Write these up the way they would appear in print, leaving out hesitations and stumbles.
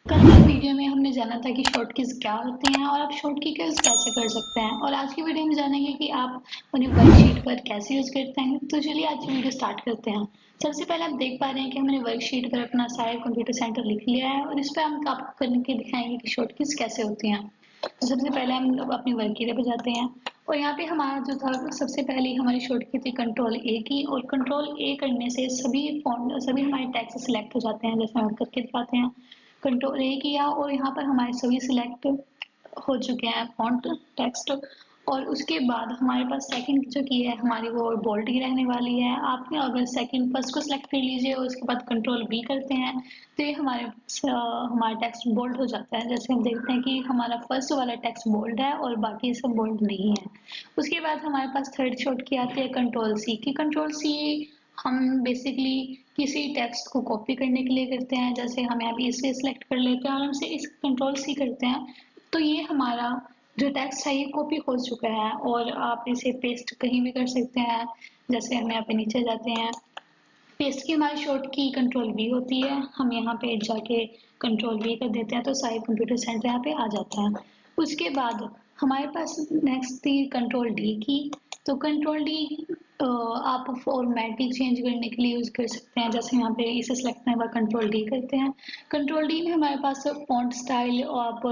कल की वीडियो में हमने जाना था कि शॉर्ट कीज क्या होती हैं और आप शॉर्ट की कीज कैसे कर सकते हैं, और आज की वीडियो में जानेंगे कि आप उन्हें वर्कशीट पर कैसे यूज करते हैं। तो चलिए आज की वीडियो स्टार्ट करते हैं। सबसे पहले आप देख पा रहे हैं कि हमने वर्कशीट पर अपना सारा कंप्यूटर सेंटर लिख लिया है और इस पर हम आपको करके दिखाएंगे कि शॉर्ट कीज कैसे होती हैं। तो सबसे पहले हम अपनी वर्कशीट पर जाते हैं और यहाँ पे हमारा जो था सबसे पहले हमारी शॉर्ट की थी कंट्रोल ए की, और कंट्रोल ए करने से सभी हमारे टेक्स्ट सिलेक्ट हो जाते हैं। जैसे हम करके दिखाते हैं, कंट्रोल ए किया और यहाँ पर हमारे सभी सिलेक्ट हो चुके हैं फॉन्ट टेक्स्ट। और उसके बाद हमारे पास सेकंड जो की है हमारी वो बोल्ड की रहने वाली है। आपने अगर सेकंड फर्स्ट को सिलेक्ट कर लीजिए और उसके बाद कंट्रोल बी करते हैं तो ये हमारा टेक्स्ट बोल्ड हो जाता है। जैसे हम देखते हैं कि हमारा फर्स्ट वाला टेक्स्ट बोल्ड है और बाकी सब बोल्ड नहीं है। उसके बाद हमारे पास थर्ड शॉट की आती है कंट्रोल सी की। कंट्रोल सी हम बेसिकली किसी टेक्स्ट को कॉपी करने के लिए करते हैं। जैसे हम यहाँ पे इसे सिलेक्ट कर लेते हैं और हमसे इस कंट्रोल सी करते हैं तो ये हमारा जो टेक्स्ट है ये कॉपी हो चुका है और आप इसे पेस्ट कहीं भी कर सकते हैं। जैसे हम यहाँ पे नीचे जाते हैं, पेस्ट की हमारी शॉर्ट की कंट्रोल वी होती है। हम यहाँ पे जाके कंट्रोल वी कर देते हैं तो सारे कंप्यूटर सेंटर यहाँ पे आ जाता है। उसके बाद हमारे पास नेक्स्ट थी कंट्रोल डी की। तो कंट्रोल डी आप फॉर्मेटिंग चेंज करने के लिए यूज कर सकते हैं। जैसे यहाँ पे इसे सिलेक्ट करने के बाद कंट्रोल डी करते हैं। कंट्रोल डी में हमारे पास फॉन्ट स्टाइल, आप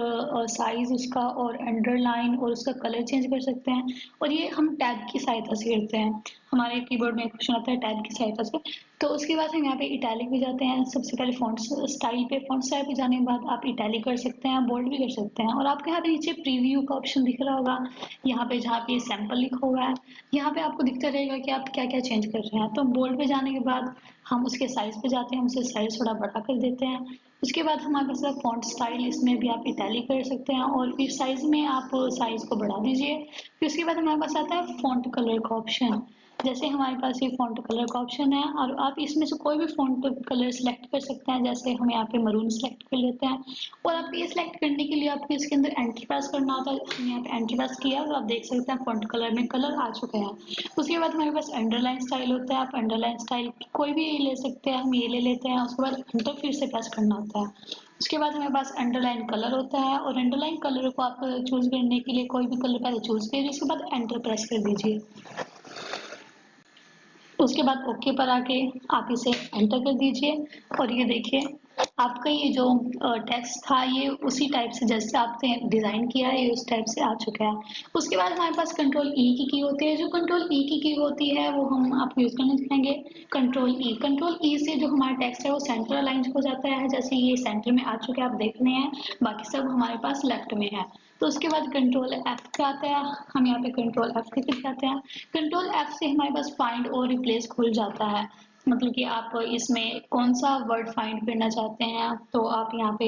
साइज उसका और अंडरलाइन और उसका कलर चेंज कर सकते हैं। और ये हम टैब की सहायता से करते हैं। हमारे कीबोर्ड में एक ऑप्शन आता है टैब की सहायता से। तो उसके बाद हम यहाँ पे इटैलिक पे जाते हैं। सबसे पहले फॉन्ट स्टाइल पे जाने के बाद आप इटैलिक कर सकते हैं, बोल्ड भी कर सकते हैं। और आपके यहाँ पे नीचे प्रीव्यू का ऑप्शन दिख रहा होगा, यहाँ पे जहाँ पे सैंपल लिखा हुआ है यहाँ पे आपको दिखता रहेगा कि आप क्या क्या चेंज कर रहे हैं। तो बोल्ड पे जाने के बाद हम उसके साइज पे जाते हैं, हम उसे साइज थोड़ा बड़ा कर देते हैं। उसके बाद हमारे पास है फॉन्ट स्टाइल, इसमें भी आप इटैलिक कर सकते हैं और फिर साइज में आप साइज को बढ़ा दीजिए। फिर उसके बाद हमारे पास आता है फॉन्ट कलर का ऑप्शन। जैसे हमारे पास ये फॉन्ट कलर का ऑप्शन है और आप इसमें से कोई भी फॉन्ट कलर सेलेक्ट कर सकते हैं। जैसे हम यहाँ पे मरून सेलेक्ट कर लेते हैं और आप ये सिलेक्ट करने के लिए आपको इसके अंदर एंटर प्रेस करना होता है। हमने यहाँ पे एंटर प्रेस किया तो आप देख सकते हैं फॉन्ट कलर में कलर आ चुके हैं। उसके बाद हमारे पास अंडरलाइन स्टाइल होता है। आप अंडरलाइन स्टाइल कोई भी ले सकते हैं, हम ये ले लेते हैं। उसके बाद एंटर फिर से प्रेस करना होता है। उसके बाद हमारे पास अंडरलाइन कलर होता है और अंडरलाइन कलर को आप चूज करने के लिए कोई भी कलर पहले चूज करिए, उसके बाद एंटर प्रेस कर दीजिए। उसके बाद ओके पर आके आप इसे एंटर कर दीजिए और ये देखिए आपका ये जो टेक्स्ट था ये उसी टाइप से जैसे आपने डिजाइन किया है ये उस टाइप से आ चुका है। उसके बाद हमारे पास कंट्रोल ई की होती है। जो कंट्रोल ई की होती है वो हम आपको यूज करना सिखाएंगे। कंट्रोल ई से जो हमारा टेक्स्ट है वो सेंटर अलाइन हो जाता है। जैसे ये सेंटर में आ चुके हैं आप देख रहे हैं, बाकी सब हमारे पास लेफ्ट में है। तो उसके बाद कंट्रोल एफ पे आता है, हम यहाँ पे कंट्रोल एफ करके दिखाते हैं। कंट्रोल एफ से हमारे पास फाइंड और रिप्लेस खुल जाता है। मतलब कि आप इसमें कौन सा वर्ड फाइंड करना चाहते हैं तो आप यहाँ पे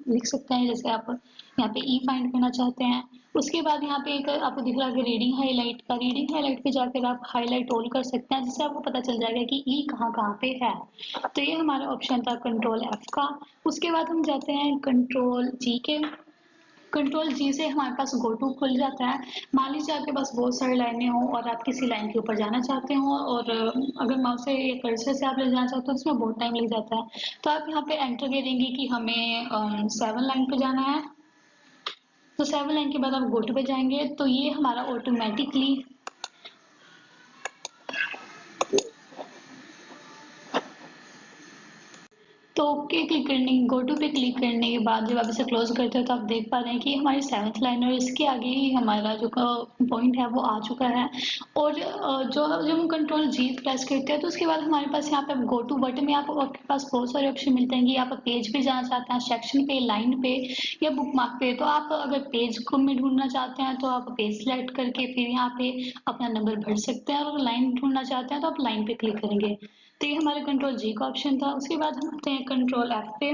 लिख सकते हैं। जैसे आप यहाँ पे ई फाइंड करना चाहते हैं। उसके बाद यहाँ पे एक आपको दिख रहा है रीडिंग हाईलाइट का, रीडिंग हाईलाइट पे जाकर आप हाईलाइट ऑल कर सकते हैं जिससे आपको पता चल जाएगा कि ई कहाँ कहाँ पे है। तो ये हमारा ऑप्शन था कंट्रोल एफ का। उसके बाद हम जाते हैं कंट्रोल जी के। कंट्रोल जी से हमारे पास गो टू खुल जाता है। मान लीजिए आपके पास बहुत सारी लाइनें हों और आप किसी लाइन के ऊपर जाना चाहते हो और अगर माउस से या कर्सर से आप ले जाना चाहते हो तो उसमें बहुत टाइम लग जाता है। तो आप यहाँ पे एंटर करेंगे कि हमें 7 लाइन पे जाना है। तो 7 लाइन के बाद आप गो टू पे जाएंगे तो ये हमारा ऑटोमेटिकली तो ओके क्लिक करने गो टू पे क्लिक करने के बाद जब आप इसे क्लोज करते हो तो आप देख पा रहे हैं कि हमारी 7th लाइन और इसके आगे ही हमारा जो पॉइंट है वो आ चुका है। और जो जब हम कंट्रोल जी प्रेस करते हैं तो उसके बाद हमारे पास यहाँ पे गो टू बटन में आपके पास बहुत सारे ऑप्शन मिलते हैं कि आप पेज पे जाना चाहते हैं, सेक्शन पे, लाइन पे या बुक मार्क पे। तो आप अगर पेज को में ढूंढना चाहते हैं तो आप पेज सेलेक्ट करके फिर यहाँ पे अपना नंबर भर सकते हैं, और अगर लाइन ढूंढना चाहते हैं तो आप लाइन पे क्लिक करेंगे। तो ये हमारे कंट्रोल जी का ऑप्शन था। उसके बाद हम आते हैं कंट्रोल एफ पे,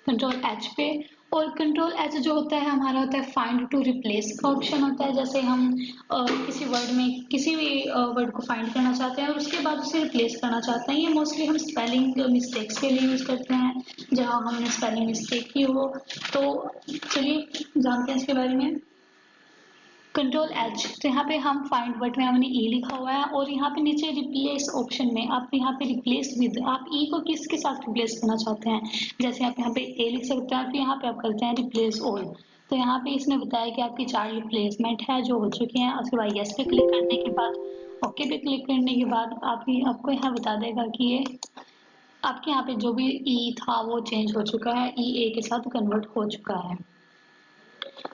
कंट्रोल एच पे। और कंट्रोल एच जो होता है हमारा होता है फाइंड टू रिप्लेस का ऑप्शन होता है। जैसे हम किसी वर्ड में किसी भी वर्ड को फाइंड करना चाहते हैं और उसके बाद उसे रिप्लेस करना चाहते हैं। ये मोस्टली हम स्पेलिंग मिस्टेक्स के लिए यूज करते हैं, जहाँ हमने स्पेलिंग मिस्टेक की हो। तो चलिए जानते हैं इसके बारे में। कंट्रोल एच, तो यहाँ पे हम फाइंड वर्ड में हमने ई लिखा हुआ है और यहाँ पे नीचे रिप्लेस ऑप्शन में आप यहाँ पे रिप्लेस विद, आप ई को किसके साथ रिप्लेस करना चाहते हैं, जैसे आप यहाँ पे ए लिख सकते हैं, फिर यहाँ पे आप करते हैं रिप्लेस ऑल। तो यहाँ पे इसने बताया कि आपकी 4 रिप्लेसमेंट है जो हो चुकी हैं। उसके बाद यस पे क्लिक करने के बाद, ओके पे क्लिक करने के बाद आपको यहाँ बता देगा कि ये आपके यहाँ पे जो भी ई था वो चेंज हो चुका है, ई ए के साथ कन्वर्ट हो चुका है।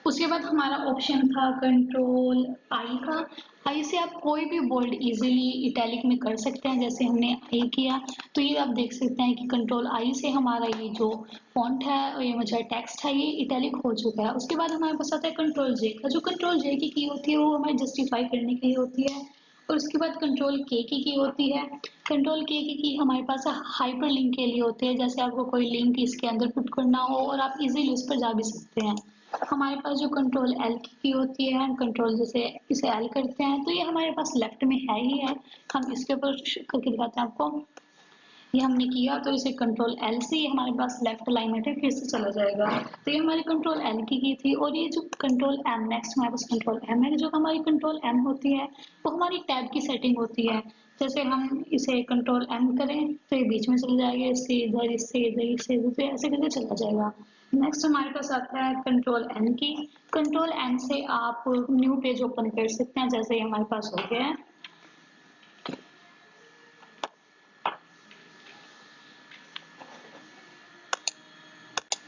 उसके बाद हमारा ऑप्शन था कंट्रोल आई का। आई से आप कोई भी बोल्ड इजीली इटैलिक में कर सकते हैं, जैसे हमने आई किया। तो ये आप देख सकते हैं कि कंट्रोल आई से हमारा ये जो फॉन्ट है और ये मुझे टेक्स्ट है ये इटैलिक हो चुका है। उसके बाद हमारे पास आता है कंट्रोल जे का। जो कंट्रोल जे की होती है वो हमें जस्टिफाई करने के लिए होती है। और उसके बाद कंट्रोल के की होती है। कंट्रोल के की हमारे पास हाइपर लिंक के लिए होती है, जैसे आपको कोई लिंक इसके अंदर पुट करना हो और आप इजीली उस पर जा भी सकते हैं। हमारे पास जो कंट्रोल एल की होती है, कंट्रोल जैसे इसे एल करते हैं तो ये हमारे पास लेफ्ट में है ही है। हम इसके ऊपर करके दिखाते हैं आपको। ये हमने किया तो इसे कंट्रोल एल से हमारे पास लेफ्ट अलाइनमेंट है, फिर से चला जाएगा। तो ये हमारी कंट्रोल एल की थी। और ये जो कंट्रोल एम, नेक्स्ट हमारे पास कंट्रोल एम है। जो हमारी कंट्रोल एम होती है वो हमारी टैब की सेटिंग होती है। जैसे हम इसे कंट्रोल एम करें तो ये बीच में चला जाएगा, इससे इधर, इससे इधर, इससे इधर, तो ऐसे करके चला जाएगा। नेक्स्ट हमारे पास आता है कंट्रोल एन की। कंट्रोल एन से आप न्यू पेज ओपन कर सकते हैं, जैसे ये हमारे पास हो गया है।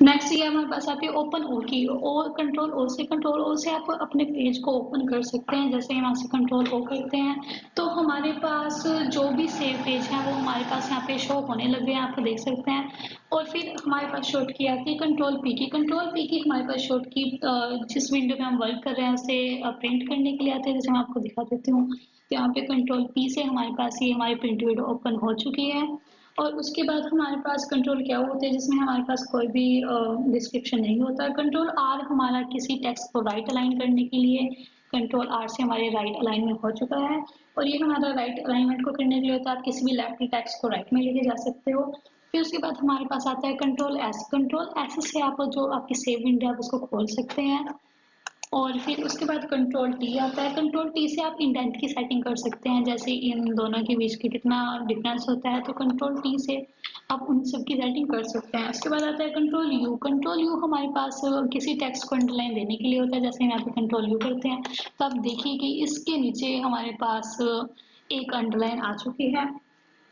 नेक्स्ट ये हमारे पास आती है ओपन ओ की। और कंट्रोल ओ से आप अपने पेज को ओपन कर सकते हैं। जैसे यहाँ से कंट्रोल ओ करते हैं तो हमारे पास जो भी सेव पेज है वो हमारे पास यहाँ पे शो होने लगे हैं, आप देख सकते हैं। और फिर हमारे पास शॉर्ट की आती है कंट्रोल पी की। कंट्रोल पी की हमारे पास शॉर्ट की जिस विंडो में हम वर्क कर रहे हैं उसे प्रिंट करने के लिए आते हैं, जैसे मैं आपको दिखा देती हूँ। तो यहाँ पे कंट्रोल पी से हमारे पास ये हमारी प्रिंट विंडो ओपन हो चुकी है। और उसके बाद हमारे पास कंट्रोल क्या होते हैं जिसमें हमारे पास कोई भी डिस्क्रिप्शन नहीं होता। कंट्रोल आर हमारा किसी टेक्स्ट को राइट अलाइन करने के लिए, कंट्रोल आर से हमारे राइट अलाइनमेंट हो चुका है। और ये हमारा राइट अलाइनमेंट को करने के लिए होता है, आप किसी भी लेफ्ट टेक्स्ट को राइट में लेके जा सकते हो। फिर उसके बाद हमारे पास आता है कंट्रोल एस। कंट्रोल एस से आप जो आपकी सेव विंडो है आप उसको खोल सकते हैं। और फिर उसके बाद कंट्रोल टी आता है। कंट्रोल टी से आप इंडेंट की सेटिंग कर सकते हैं, जैसे इन दोनों के बीच की कितना डिफरेंस होता है, तो कंट्रोल टी से आप उन सब की सेटिंग कर सकते हैं। उसके बाद आता है कंट्रोल यू। कंट्रोल यू हमारे पास किसी टेक्स्ट को अंडरलाइन देने के लिए होता है, जैसे यहाँ पे कंट्रोल यू करते हैं तो आप देखिए कि इसके नीचे हमारे पास एक अंडरलाइन आ चुकी है।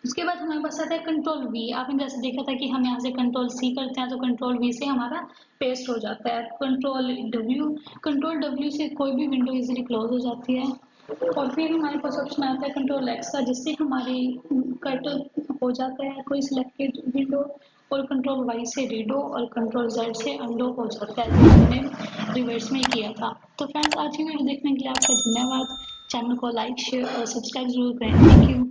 उसके बाद हमारे पास आता है कंट्रोल वी। आपने जैसे देखा था कि हम यहाँ से कंट्रोल सी करते हैं तो कंट्रोल वी से हमारा पेस्ट हो जाता है। कंट्रोल डब्ल्यू से कोई भी विंडो इजीली क्लोज हो जाती है। और फिर हमारे पास ऑप्शन आता है कंट्रोल एक्स का, जिससे हमारी कट हो जाता है कोई सिलेक्टेड विंडो। और कंट्रोल वाई से रीडो और कंट्रोल जेड से अंडो हो जाता है, जो हमने रिवर्स में किया था। तो फ्रेंड्स आज की वीडियो देखने के लिए आपका धन्यवाद। चैनल को लाइक, शेयर और सब्सक्राइब जरूर करें। Thank you.